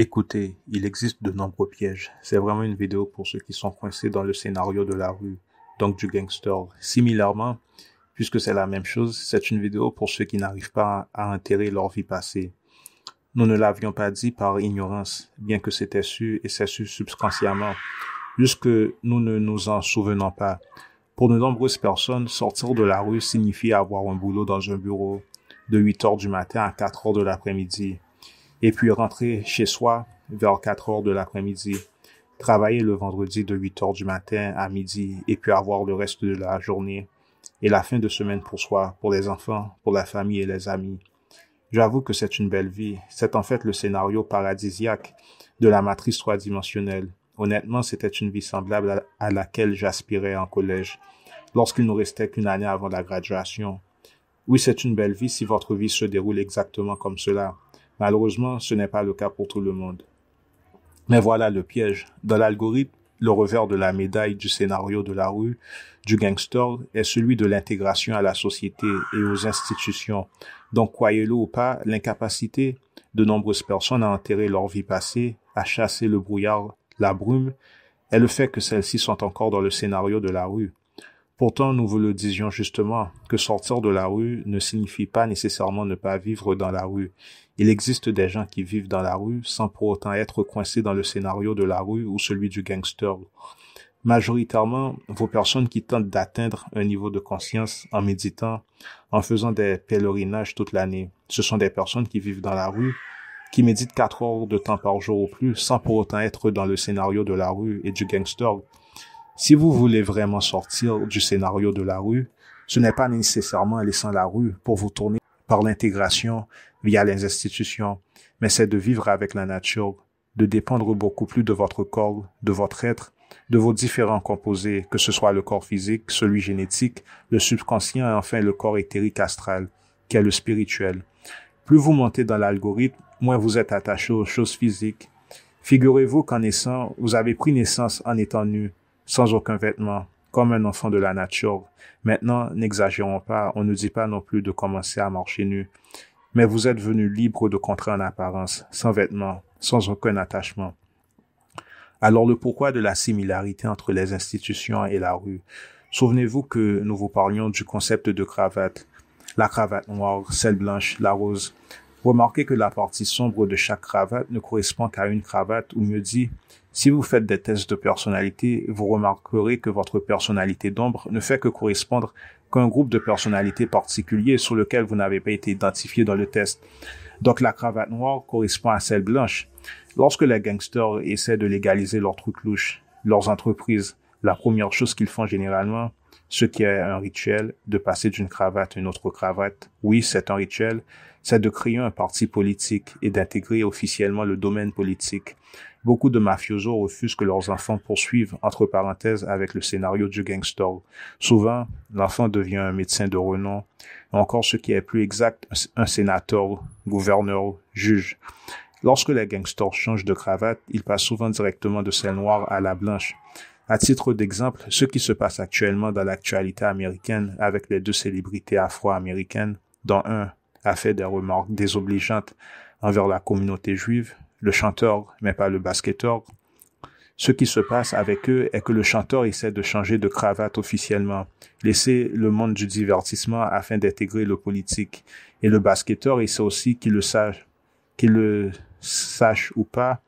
Écoutez, il existe de nombreux pièges. C'est vraiment une vidéo pour ceux qui sont coincés dans le scénario de la rue, donc du gangster. Similairement, puisque c'est la même chose, c'est une vidéo pour ceux qui n'arrivent pas à enterrer leur vie passée. Nous ne l'avions pas dit par ignorance, bien que c'était su et c'est su subconsciemment, juste que nous ne nous en souvenons pas. Pour de nombreuses personnes, sortir de la rue signifie avoir un boulot dans un bureau de 8 heures du matin à 4 heures de l'après-midi. Et puis rentrer chez soi vers 4 heures de l'après-midi, travailler le vendredi de 8 heures du matin à midi et puis avoir le reste de la journée et la fin de semaine pour soi, pour les enfants, pour la famille et les amis. J'avoue que c'est une belle vie. C'est en fait le scénario paradisiaque de la matrice trois-dimensionnelle. Honnêtement, c'était une vie semblable à laquelle j'aspirais en collège, lorsqu'il nous restait qu'une année avant la graduation. Oui, c'est une belle vie si votre vie se déroule exactement comme cela. Malheureusement, ce n'est pas le cas pour tout le monde. Mais voilà le piège. Dans l'algorithme, le revers de la médaille du scénario de la rue, du gangster, est celui de l'intégration à la société et aux institutions. Donc, croyez-le ou pas, l'incapacité de nombreuses personnes à enterrer leur vie passée, à chasser le brouillard, la brume, est le fait que celles-ci sont encore dans le scénario de la rue. Pourtant, nous vous le disions justement, que sortir de la rue ne signifie pas nécessairement ne pas vivre dans la rue. Il existe des gens qui vivent dans la rue sans pour autant être coincés dans le scénario de la rue ou celui du gangster. Majoritairement, vos personnes qui tentent d'atteindre un niveau de conscience en méditant, en faisant des pèlerinages toute l'année, ce sont des personnes qui vivent dans la rue, qui méditent 4 heures de temps par jour ou plus sans pour autant être dans le scénario de la rue et du gangster. Si vous voulez vraiment sortir du scénario de la rue, ce n'est pas nécessairement en laissant la rue pour vous tourner par l'intégration via les institutions, mais c'est de vivre avec la nature, de dépendre beaucoup plus de votre corps, de votre être, de vos différents composés, que ce soit le corps physique, celui génétique, le subconscient et enfin le corps éthérique astral, qui est le spirituel. Plus vous montez dans l'algorithme, moins vous êtes attaché aux choses physiques. Figurez-vous qu'en naissant, vous avez pris naissance en étant nu, sans aucun vêtement, comme un enfant de la nature. Maintenant, n'exagérons pas, on ne dit pas non plus de commencer à marcher nu. Mais vous êtes venu libre de contrer en apparence, sans vêtements, sans aucun attachement. Alors le pourquoi de la similarité entre les institutions et la rue? Souvenez-vous que nous vous parlions du concept de cravate. La cravate noire, celle blanche, la rose. Remarquez que la partie sombre de chaque cravate ne correspond qu'à une cravate, ou mieux dit, si vous faites des tests de personnalité, vous remarquerez que votre personnalité d'ombre ne fait que correspondre qu'à un groupe de personnalités particulier sur lequel vous n'avez pas été identifié dans le test. Donc la cravate noire correspond à celle blanche. Lorsque les gangsters essaient de légaliser leurs trucs louches, leurs entreprises, la première chose qu'ils font généralement, ce qui est un rituel, de passer d'une cravate à une autre cravate, oui, c'est un rituel, c'est de créer un parti politique et d'intégrer officiellement le domaine politique. Beaucoup de mafiosos refusent que leurs enfants poursuivent, entre parenthèses, avec le scénario du gangster. Souvent, l'enfant devient un médecin de renom, encore ce qui est plus exact, un sénateur, gouverneur, juge. Lorsque les gangsters changent de cravate, ils passent souvent directement de celle noire à la blanche. À titre d'exemple, ce qui se passe actuellement dans l'actualité américaine avec les deux célébrités afro-américaines, dont un a fait des remarques désobligeantes envers la communauté juive, le chanteur, mais pas le basketteur. Ce qui se passe avec eux est que le chanteur essaie de changer de cravate officiellement, laisser le monde du divertissement afin d'intégrer le politique. Et le basketteur essaie aussi qu'il le sache ou pas,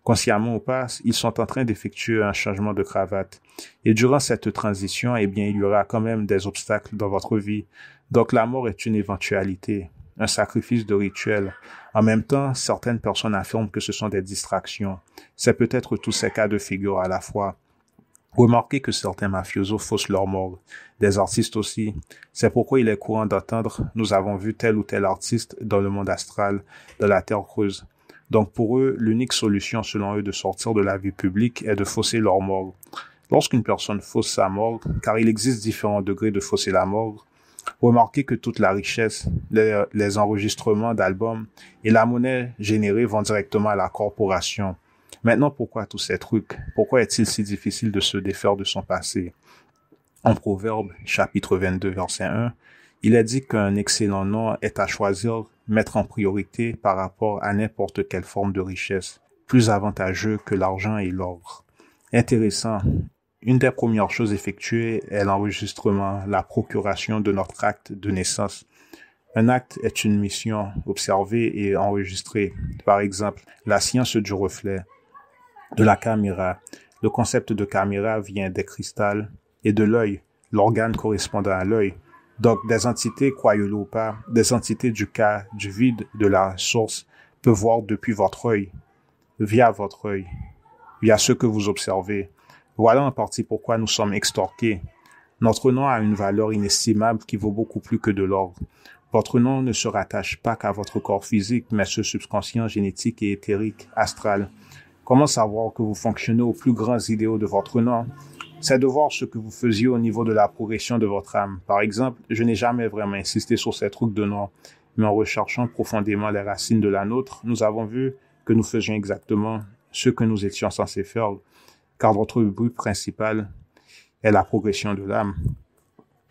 consciemment ou pas, ils sont en train d'effectuer un changement de cravate. Et durant cette transition, eh bien, il y aura quand même des obstacles dans votre vie. Donc, la mort est une éventualité, un sacrifice de rituel. En même temps, certaines personnes affirment que ce sont des distractions. C'est peut-être tous ces cas de figure à la fois. Remarquez que certains mafiosos faussent leur mort, des artistes aussi. C'est pourquoi il est courant d'entendre « nous avons vu tel ou tel artiste dans le monde astral, dans la terre creuse ». Donc pour eux, l'unique solution selon eux de sortir de la vie publique est de fausser leur mort. Lorsqu'une personne fausse sa mort, car il existe différents degrés de fausser la mort, remarquez que toute la richesse, les enregistrements d'albums et la monnaie générée vont directement à la corporation. Maintenant, pourquoi tous ces trucs? Pourquoi est-il si difficile de se défaire de son passé? En Proverbe, chapitre 22, verset 1, il est dit qu'un excellent nom est à choisir, mettre en priorité par rapport à n'importe quelle forme de richesse. plus avantageux que l'argent et l'or. Intéressant. Une des premières choses effectuées est l'enregistrement, la procuration de notre acte de naissance. Un acte est une mission observée et enregistrée. Par exemple, la science du reflet, de la caméra. Le concept de caméra vient des cristals et de l'œil, l'organe correspondant à l'œil. Donc, des entités, croyez-le ou pas, des entités du cas, du vide, de la source, peuvent voir depuis votre œil, via ce que vous observez. Voilà en partie pourquoi nous sommes extorqués. Notre nom a une valeur inestimable qui vaut beaucoup plus que de l'or. Votre nom ne se rattache pas qu'à votre corps physique, mais ce subconscient génétique et éthérique, astral. Comment savoir que vous fonctionnez aux plus grands idéaux de votre nom? C'est de voir ce que vous faisiez au niveau de la progression de votre âme. Par exemple, je n'ai jamais vraiment insisté sur ces trucs de nom, mais en recherchant profondément les racines de la nôtre, nous avons vu que nous faisions exactement ce que nous étions censés faire, car votre but principal est la progression de l'âme.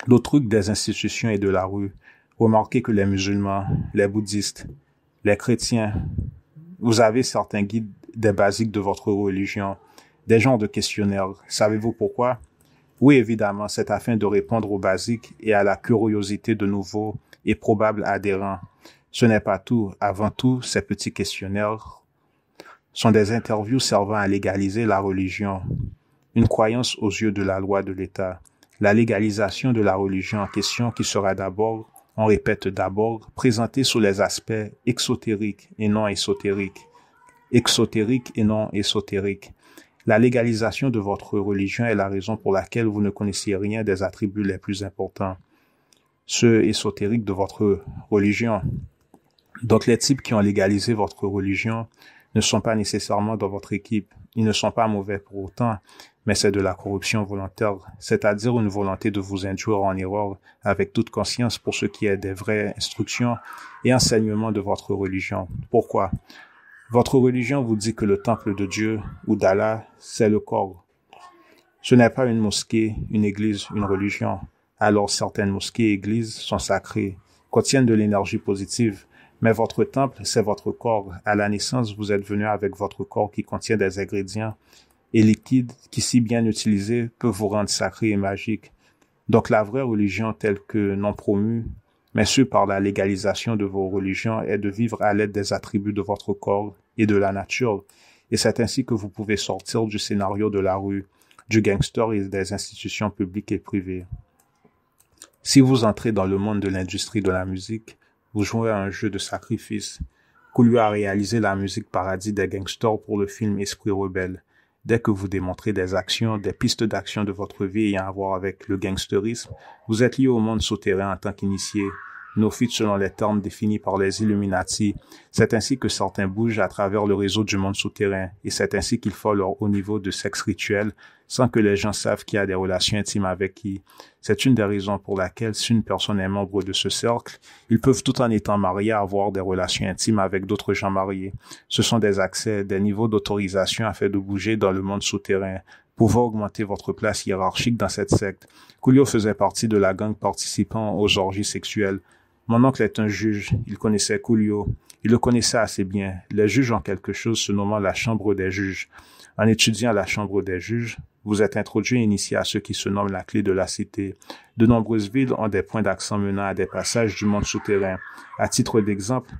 Le truc des institutions et de la rue. Remarquez que les musulmans, les bouddhistes, les chrétiens, vous avez certains guides des basiques de votre religion, des genres de questionnaires. Savez-vous pourquoi? Oui, évidemment, c'est afin de répondre aux basiques et à la curiosité de nouveaux et probables adhérents. Ce n'est pas tout. Avant tout, ces petits questionnaires sont des interviews servant à légaliser la religion, une croyance aux yeux de la loi de l'État. La légalisation de la religion en question qui sera d'abord, on répète d'abord, présentée sous les aspects exotériques et non ésotériques. Exotérique et non ésotérique. La légalisation de votre religion est la raison pour laquelle vous ne connaissiez rien des attributs les plus importants, ceux ésotériques de votre religion. Donc les types qui ont légalisé votre religion ne sont pas nécessairement dans votre équipe. Ils ne sont pas mauvais pour autant, mais c'est de la corruption volontaire, c'est-à-dire une volonté de vous induire en erreur avec toute conscience pour ce qui est des vraies instructions et enseignements de votre religion. Pourquoi? Votre religion vous dit que le temple de Dieu ou d'Allah, c'est le corps. Ce n'est pas une mosquée, une église, une religion. Alors certaines mosquées et églises sont sacrées, contiennent de l'énergie positive, mais votre temple, c'est votre corps. À la naissance, vous êtes venu avec votre corps qui contient des ingrédients et liquides qui, si bien utilisés, peuvent vous rendre sacré et magique. Donc la vraie religion telle que non promue, mais ce par la légalisation de vos religions, est de vivre à l'aide des attributs de votre corps et de la nature. Et c'est ainsi que vous pouvez sortir du scénario de la rue, du gangster et des institutions publiques et privées. Si vous entrez dans le monde de l'industrie de la musique, vous jouez à un jeu de sacrifice. Coolio a réalisé la musique paradis des gangsters pour le film Esprit rebelle. Dès que vous démontrez des actions, des pistes d'action de votre vie ayant à voir avec le gangsterisme, vous êtes lié au monde souterrain en tant qu'initié, néophyte selon les termes définis par les Illuminati. C'est ainsi que certains bougent à travers le réseau du monde souterrain, et c'est ainsi qu'ils font leur haut niveau de sexe rituel, sans que les gens savent qu'il y a des relations intimes avec qui. C'est une des raisons pour laquelle, si une personne est membre de ce cercle, ils peuvent tout en étant mariés avoir des relations intimes avec d'autres gens mariés. Ce sont des accès, des niveaux d'autorisation afin de bouger dans le monde souterrain, pouvant augmenter votre place hiérarchique dans cette secte. Coolio faisait partie de la gang participant aux orgies sexuelles. Mon oncle est un juge, il connaissait Coolio. Il le connaissait assez bien. Les juges ont quelque chose se nommant la chambre des juges. En étudiant la chambre des juges, vous êtes introduit et initié à ce qui se nomme la clé de la cité. De nombreuses villes ont des points d'accès menant à des passages du monde souterrain. À titre d'exemple,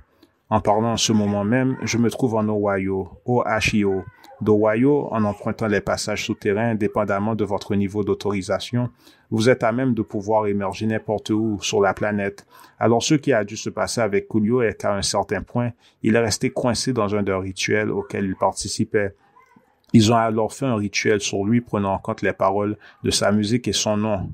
en parlant en ce moment même, je me trouve en Ohio, OHIO. D'Ohio, en empruntant les passages souterrains, dépendamment de votre niveau d'autorisation, vous êtes à même de pouvoir émerger n'importe où sur la planète. Alors ce qui a dû se passer avec Coolio est qu'à un certain point, il est resté coincé dans un des rituels auxquels il participait. Ils ont alors fait un rituel sur lui prenant en compte les paroles de sa musique et son nom.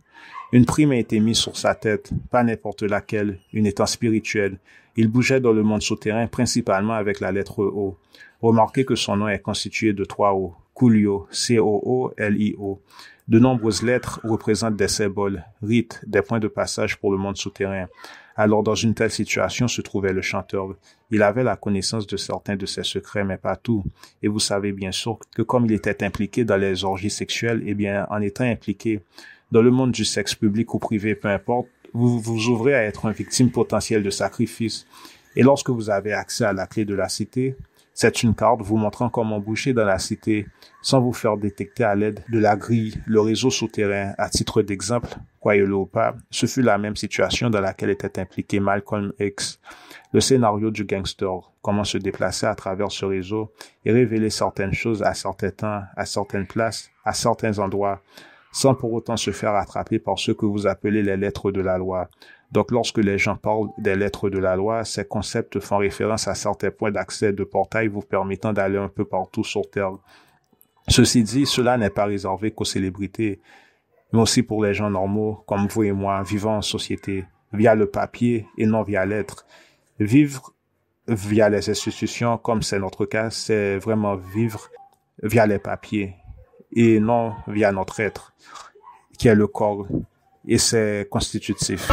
Une prime a été mise sur sa tête, pas n'importe laquelle, une étant spirituelle. Il bougeait dans le monde souterrain principalement avec la lettre O. Remarquez que son nom est constitué de 3 O. Coolio, C-O-O-L-I-O. De nombreuses lettres représentent des symboles, rites, des points de passage pour le monde souterrain. Alors dans une telle situation se trouvait le chanteur. Il avait la connaissance de certains de ses secrets, mais pas tout. Et vous savez bien sûr que comme il était impliqué dans les orgies sexuelles, eh bien, en étant impliqué dans le monde du sexe public ou privé, peu importe, vous vous ouvrez à être une victime potentielle de sacrifice. Et lorsque vous avez accès à la clé de la cité, C'est une carte vous montrant comment bouger dans la cité sans vous faire détecter à l'aide de la grille, le réseau souterrain. À titre d'exemple, croyez-le ou pas, ce fut la même situation dans laquelle était impliqué Malcolm X. Le scénario du gangster, comment se déplacer à travers ce réseau et révéler certaines choses à certains temps, à certaines places, à certains endroits, sans pour autant se faire attraper par ce que vous appelez les lettres de la loi. Donc, lorsque les gens parlent des lettres de la loi, ces concepts font référence à certains points d'accès de portail vous permettant d'aller un peu partout sur Terre. Ceci dit, cela n'est pas réservé qu'aux célébrités, mais aussi pour les gens normaux, comme vous et moi, vivant en société, via le papier et non via l'être. Vivre via les institutions, comme c'est notre cas, c'est vraiment vivre via les papiers et non via notre être, qui est le corps, et c'est constitutif.